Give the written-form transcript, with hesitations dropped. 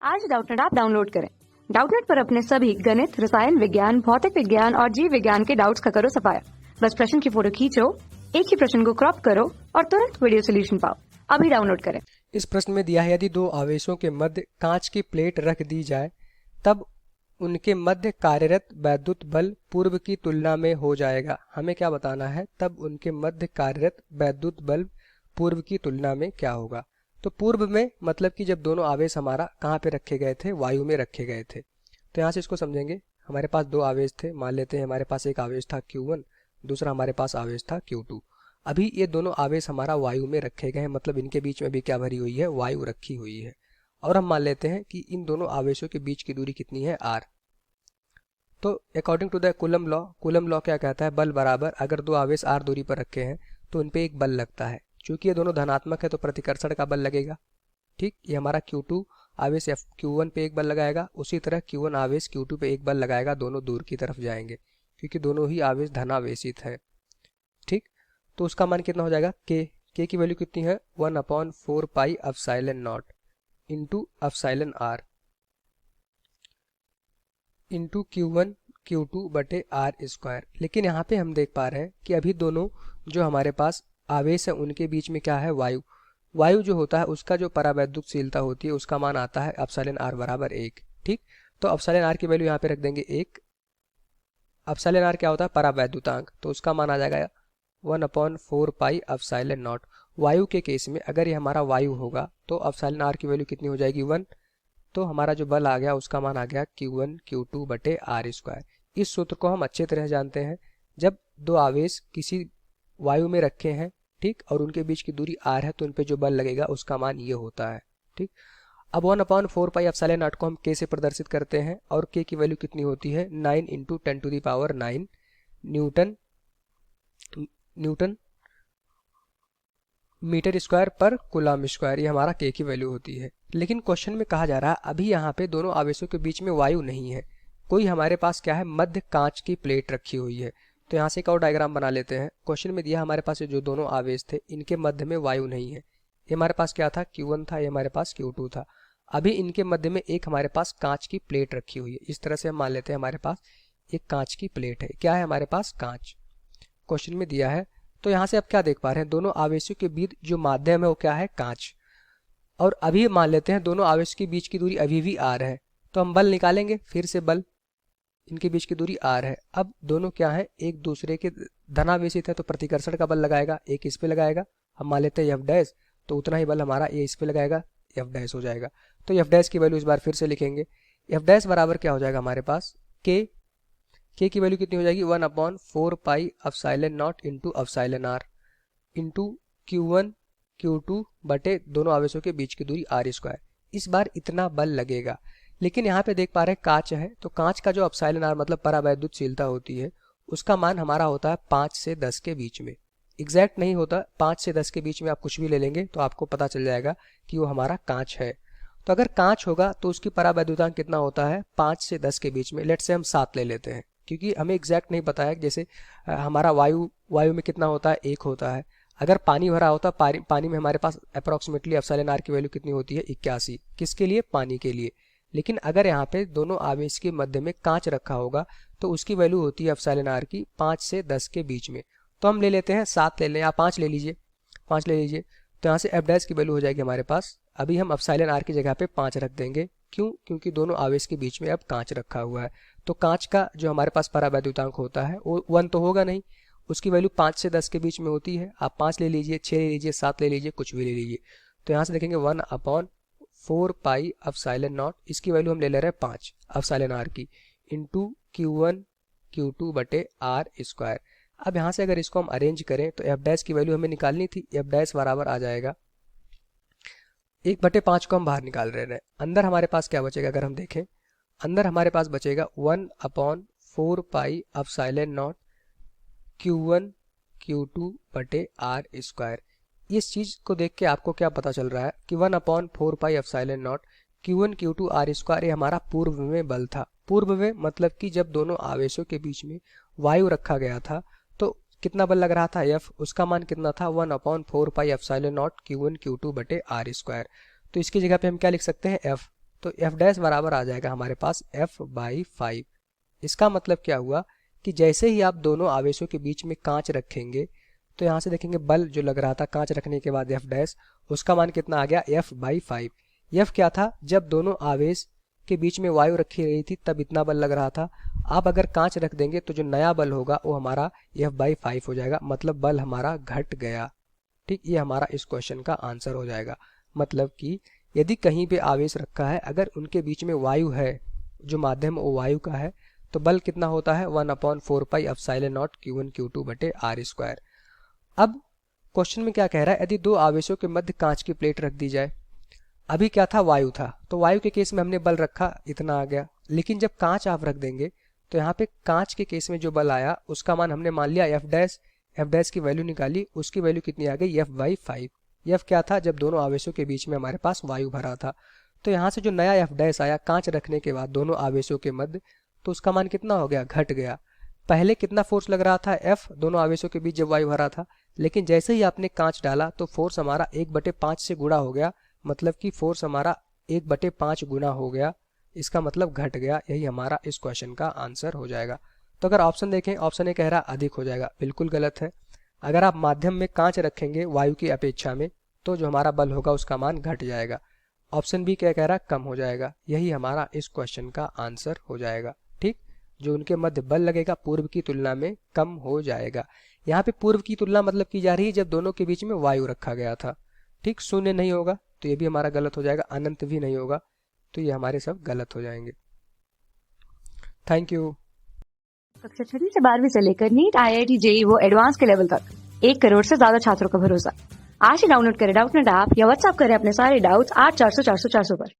आज Doubtnut app download करें। Doubtnut पर अपने सभी गणित, रसायन विज्ञान, भौतिक विज्ञान और जीव विज्ञान के डाउट्स का करो सफाया। बस प्रश्न की फोटो खींचो, एक ही प्रश्न को क्रॉप करो और तुरंत वीडियो सोल्यूशन पाओ। अभी डाउनलोड करें। इस प्रश्न में दिया है यदि दो आवेशों के मध्य कांच की प्लेट रख दी जाए तब उनके मध्य कार्यरत वैद्युत बल पूर्व की तुलना में हो जाएगा। हमें क्या बताना है, तब उनके मध्य कार्यरत वैद्युत बल पूर्व की तुलना में क्या होगा। तो पूर्व में मतलब कि जब दोनों आवेश हमारा कहाँ पे रखे गए थे, वायु में रखे गए थे। तो यहाँ से इसको समझेंगे। हमारे पास दो आवेश थे, मान लेते हैं हमारे पास एक आवेश था Q1, दूसरा हमारे पास आवेश था Q2। अभी ये दोनों आवेश हमारा वायु में रखे गए हैं, मतलब इनके बीच में भी क्या भरी हुई है, वायु रखी हुई है। और हम मान लेते हैं कि इन दोनों आवेशों के बीच की दूरी कितनी है, r। तो according to the Coulomb law क्या कहता है, बल बराबर अगर दो आवेश r दूरी पर रखे हैं तो उन पे एक बल लगता है। चूंकि ये दोनों धनात्मक है तो प्रतिकर्षण का बल लगेगा। ठीक, ये हमारा Q2 आवेश Q1 पे एक बल लगाएगा, उसी तरह Q1 आवेश Q2 पे एक बल लगाएगा। दोनों दूर की तरफ जाएंगे क्योंकि दोनों ही आवेश धनावेशित है। ठीक, तो उसका मान कितना हो जाएगा, k की वैल्यू कितनी है, 1/4 pi epsilon not into epsilon r into Q1 Q2 बटे r स्क्वायर। लेकिन यहाँ पे हम देख पा रहे हैं कि अभी दोनों जो हमारे पास आवेश है उनके बीच में क्या है, वायु जो होता है उसका जो परावैद्युतशीलता होती है उसका मान आता है एप्सिलॉन r बराबर 1। ठीक, तो एप्सिलॉन r की वैल्यू यहाँ पे रख देंगे 1। एप्सिलॉन r क्या होता है, परावैद्युतांक, तो उसका मान आ जाएगा 1/4 पाई एप्सिलॉन नॉट। वायु के केस में अगर ये हमारा वायु होगा तो एप्सिलॉन r की वैल्यू कितनी हो जाएगी, 1। तो हमारा जो बल आ गया उसका मान आ गया Q1 Q2 बटे r स्क्वायर। इस सूत्र को हम अच्छे तरह जानते हैं। जब दो आवेश किसी वायु में रखे हैं, ठीक, और उनके बीच की दूरी r है तो उन पे जो बल लगेगा उसका मान ये होता है। ठीक, अब 1/4 पाई एप्सिलॉन नॉट को हम k से प्रदर्शित करते हैं और k की वैल्यू कितनी होती है, 9 × 10⁹ न्यूटन मीटर स्क्वायर पर कूलम स्क्वायर। ये हमारा k की वैल्यू होती है। लेकिन क्वेश्चन में कहा जा रहा है अभी यहाँ पे दोनों आवेशों के बीच में वायु नहीं है, कोई हमारे पास क्या है, मध्य कांच की प्लेट रखी हुई है। तो यहाँ से एक और डायग्राम बना लेते हैं। क्वेश्चन में दिया हमारे पास जो दोनों आवेश थे इनके मध्य में वायु नहीं है। ये हमारे पास क्या था, Q1 था, ये हमारे पास Q2 था। अभी इनके मध्य में एक हमारे पास कांच की प्लेट रखी हुई है। इस तरह से हम मान लेते हैं हमारे पास एक कांच की प्लेट है। क्या है हमारे पास, कांच, क्वेश्चन में दिया है। तो यहाँ से आप क्या देख पा रहे हैं, दोनों आवेशों के बीच जो माध्यम है वो क्या है, कांच। और अभी मान लेते हैं दोनों आवेश के बीच की दूरी अभी भी r है, तो हम बल निकालेंगे। फिर से बल, इनके बीच की दूरी r है। अब दोनों क्या है, एक दूसरे के धनावेशित है तो प्रतिकर्षण का बल लगाएगा, एक इस पे लगाएगा, हम मान लेते हैं F', तो उतना ही बल हमारा ये इस पे लगाएगा, F' हो जाएगा। तो F' की वैल्यू इस बार फिर से लिखेंगे। F' बराबर क्या हो जाएगा हमारे पास, k की वैल्यू कितनी हो जाएगी, 1/4 pi epsilon not into epsilon r into Q1 Q2 बटे दोनों आवेशों के बीच की दूरी r स्क्वायर। इस बार इतना बल लगेगा। लेकिन यहाँ पे देख पा रहे हैं कांच है, तो कांच का जो एप्सिलॉन r मतलब परावैद्युतशीलता होती है उसका मान हमारा होता है 5 से 10 के बीच में। एग्जैक्ट नहीं होता, 5 से 10 के बीच में आप कुछ भी ले लेंगे तो आपको पता चल जाएगा कि वो हमारा कांच है। तो अगर कांच होगा तो उसकी परावैद्युतांक कितना होता है, 5 से 10 के बीच में। लेट से हम 7 ले लेते हैं क्योंकि हमें एग्जैक्ट नहीं पता है। जैसे हमारा वायु में कितना होता है, 1 होता है। अगर पानी भरा होता, पानी में हमारे पास अप्रोक्सीमेटली एप्सिलॉन r की वैल्यू कितनी होती है, 81। किसके लिए, पानी के लिए। लेकिन अगर यहाँ पे दोनों आवेश के मध्य में कांच रखा होगा तो उसकी वैल्यू होती है एप्सिलॉन r की 5 से 10 के बीच में। तो हम ले लेते हैं 7 ले लें या 5 ले लीजिए, 5 ले लीजिए। तो यहाँ से F' की वैल्यू हो जाएगी हमारे पास, अभी हम एप्सिलॉन r की जगह पे 5 रख देंगे। क्यों, क्योंकि दोनों आवेश के बीच में अब कांच रखा हुआ है। तो कांच का जो हमारे पास परावैद्युतांक होता है वो 1 तो होगा नहीं, उसकी वैल्यू 5 से 10 के बीच में होती है। आप 5 ले लीजिए, 6 ले लीजिए, 7 ले लीजिए, कुछ भी ले लीजिए। तो यहाँ से देखेंगे 1/4 पाई एप्सिलॉन नॉट, इसकी वैल्यू हम ले ले रहे हैं 5 एप्सिलॉन r की, इंटू Q1 Q2 बटे r स्क्वायर। अब यहाँ से अगर इसको हम अरेंज करें तो F' की वैल्यू हमें निकालनी थी। F' बराबर आ जाएगा 1/5 को हम बाहर निकाल रहे हैं। अंदर हमारे पास क्या बचेगा, अगर हम देखें अंदर हमारे पास बचेगा 1/4 pi epsilon not Q1 Q2 बटे r स्क्वायर। इस चीज को देख के आपको क्या पता चल रहा है कि 1/4 pi epsilon not Q1 Q2 r square ये हमारा पूर्व में बल था। पूर्व में मतलब कि जब दोनों आवेशों के बीच में वायु रखा गया था तो कितना बल लग रहा था, F, उसका मान कितना था, 1/4 pi epsilon not Q1 Q2 बटे r स्क्वायर। तो इसकी जगह पे हम क्या लिख सकते हैं, F। तो एफ डैश बराबर आ जाएगा हमारे पास F/5। इसका मतलब क्या हुआ कि जैसे ही आप दोनों आवेशों के बीच में कांच रखेंगे तो यहाँ से देखेंगे बल जो लग रहा था कांच रखने के बाद एफ डैश, उसका मान कितना आ गया F/5। एफ क्या था, जब दोनों आवेश के बीच में वायु रखी रही थी तब इतना बल लग रहा था। आप अगर कांच रख देंगे तो जो नया बल होगा वो हमारा F/5 हो जाएगा, मतलब बल हमारा घट गया। ठीक, ये हमारा इस क्वेश्चन का आंसर हो जाएगा। मतलब कि यदि कहीं पे आवेश रखा है, अगर उनके बीच में वायु है, जो माध्यम वो वायु का है, तो बल कितना होता है 1/4πε0 Q1 Q2 बटे r²। अब क्वेश्चन में क्या कह रहा है, यदि दो आवेशों के मध्य कांच की प्लेट रख दी जाए। अभी क्या था, वायु था, तो वायु के केस में हमने बल रखा, इतना आ गया। लेकिन जब कांच आप रख देंगे तो यहाँ पे कांच के केस में जो बल आया उसका मान हमने मान लिया एफ डैश की वैल्यू निकाली, उसकी वैल्यू कितनी आ गई F/5। एफ क्या था, जब दोनों आवेशों के बीच में हमारे पास वायु भरा था। तो यहाँ से जो नया एफ डैश आया कांच रखने के बाद दोनों आवेशों के मध्य, तो उसका मान कितना हो गया, घट गया। पहले कितना फोर्स लग रहा था F दोनों आवेशों के बीच जब वायु भरा था, लेकिन जैसे ही आपने कांच डाला तो फोर्स हमारा 1/5 से गुणा हो गया, मतलब कि फोर्स हमारा 1/5 गुना हो गया, इसका मतलब घट गया। यही हमारा इस क्वेश्चन का आंसर हो जाएगा। तो अगर ऑप्शन देखें, ऑप्शन ए कह रहा अधिक हो जाएगा, बिल्कुल गलत है। अगर आप माध्यम में कांच रखेंगे वायु की अपेक्षा में तो जो हमारा बल होगा उसका मान घट जाएगा। ऑप्शन बी क्या कह रहा है, कम हो जाएगा। यही हमारा इस क्वेश्चन का आंसर हो जाएगा। ठीक, जो उनके मध्य बल लगेगा पूर्व की तुलना में कम हो जाएगा। यहाँ पे पूर्व की तुलना मतलब की जा रही है जब दोनों के बीच में वायु रखा गया था। ठीक, शून्य नहीं होगा तो ये भी हमारा गलत हो जाएगा, अनंत भी नहीं होगा तो ये हमारे सब गलत हो जाएंगे। Thank you. कक्षा 6वीं से 12वीं से लेकर नीट, IIT, JEE वो एडवांस के लेवल तक 1 करोड़ से ज्यादा छात्रों का भरोसा। आज ही डाउनलोड करें डाउटनेट ऐप या व्हाट्सएप करें अपने सारे डाउट्स 8400 400 400 पर।